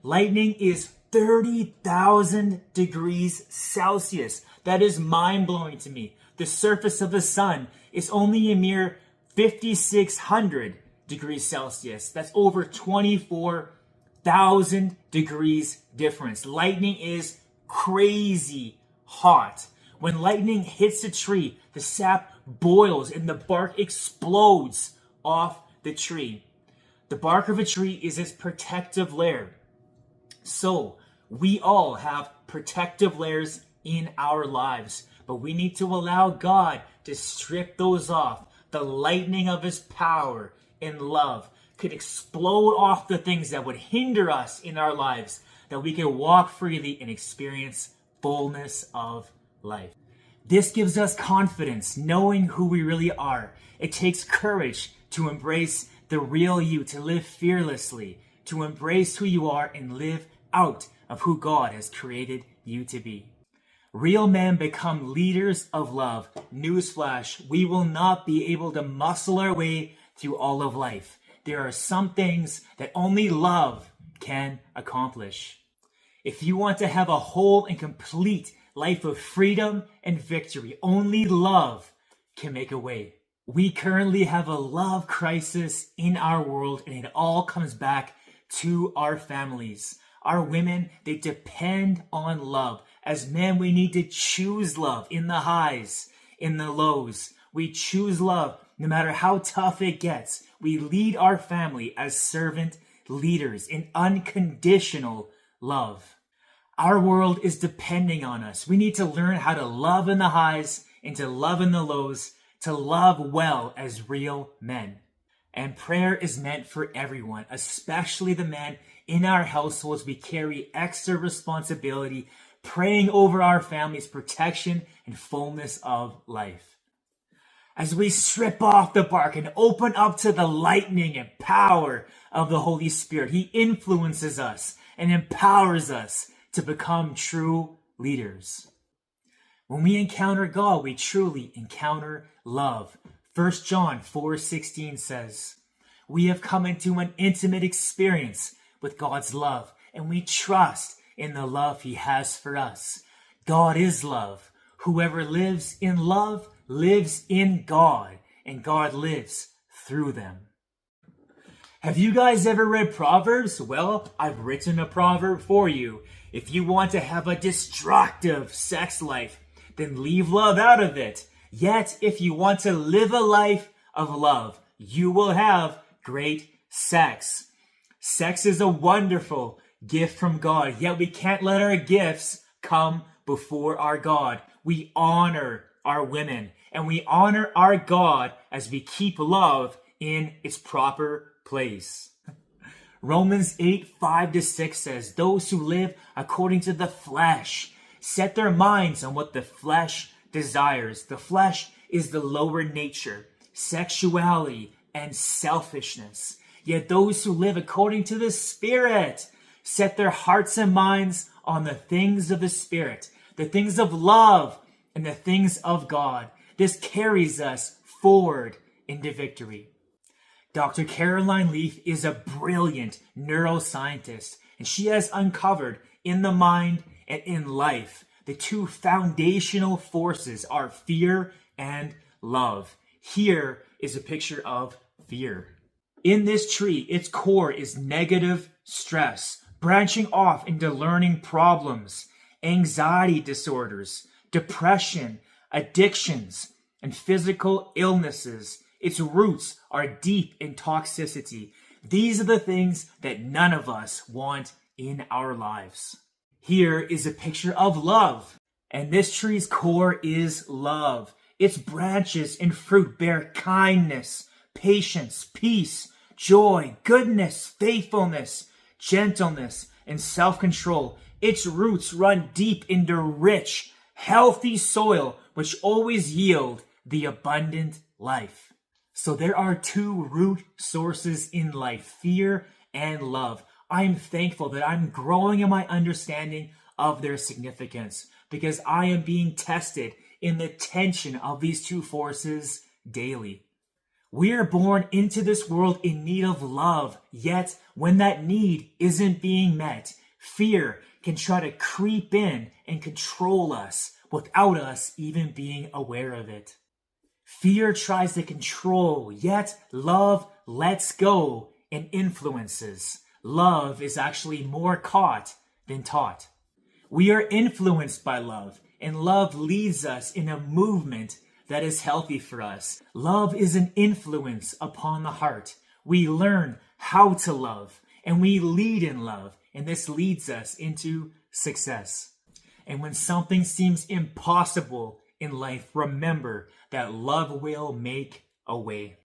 Lightning is 30,000 degrees Celsius. That is mind-blowing to me. The surface of the sun is only a mere 5,600 degrees Celsius. That's over 24,000 degrees difference. Lightning is crazy hot. When lightning hits a tree, the sap boils and the bark explodes off the tree. The bark of a tree is its protective layer. So, we all have protective layers in our lives, but we need to allow God to strip those off. The lightning of his power and love could explode off the things that would hinder us in our lives, that we can walk freely and experience fullness of life. This gives us confidence, knowing who we really are. It takes courage to embrace the real you, to live fearlessly, to embrace who you are and live out of who God has created you to be. Real men become leaders of love. Newsflash, we will not be able to muscle our way through all of life. There are some things that only love can accomplish. If you want to have a whole and complete life of freedom and victory, only love can make a way. We currently have a love crisis in our world, and it all comes back to our families. Our women, they depend on love. As men, we need to choose love in the highs, in the lows. We choose love no matter how tough it gets. We lead our family as servant leaders in unconditional love. Our world is depending on us. We need to learn how to love in the highs and to love in the lows, to love well as real men. And prayer is meant for everyone, especially the men in our households. We carry extra responsibility, praying over our family's protection and fullness of life. As we strip off the bark and open up to the lightning and power of the Holy Spirit, he influences us and empowers us to become true leaders. When we encounter God, we truly encounter love. 1 John 4:16 says, we have come into an intimate experience with God's love, and we trust in the love he has for us. God is love. Whoever lives in love lives in God, and God lives through them. Have you guys ever read Proverbs? Well, I've written a proverb for you. If you want to have a destructive sex life, then leave love out of it. Yet, if you want to live a life of love, you will have great sex. Sex is a wonderful gift from God, yet we can't let our gifts come before our God. We honor our women, and we honor our God as we keep love in its proper place. Romans 8:5-6 says, those who live according to the flesh set their minds on what the flesh desires. The flesh is the lower nature, sexuality, and selfishness. Yet those who live according to the Spirit set their hearts and minds on the things of the Spirit, the things of love, and the things of God. This carries us forward into victory. Dr. Caroline Leaf is a brilliant neuroscientist, and she has uncovered in the mind and in life the two foundational forces are fear and love. Here is a picture of fear. In this tree, its core is negative stress, branching off into learning problems, anxiety disorders, depression, addictions, and physical illnesses. Its roots are deep in toxicity. These are the things that none of us want in our lives. Here is a picture of love, and this tree's core is love. Its branches and fruit bear kindness, patience, peace, joy, goodness, faithfulness, gentleness, and self-control. Its roots run deep into rich, healthy soil, which always yield the abundant life. So there are two root sources in life, fear and love. I am thankful that I'm growing in my understanding of their significance because I am being tested in the tension of these two forces daily. We are born into this world in need of love, yet when that need isn't being met, fear can try to creep in and control us without us even being aware of it. Fear tries to control, yet love lets go and influences. Love is actually more caught than taught. We are influenced by love, and love leads us in a movement that is healthy for us. Love is an influence upon the heart. We learn how to love, and we lead in love, and this leads us into success. And when something seems impossible in life, remember that love will make a way.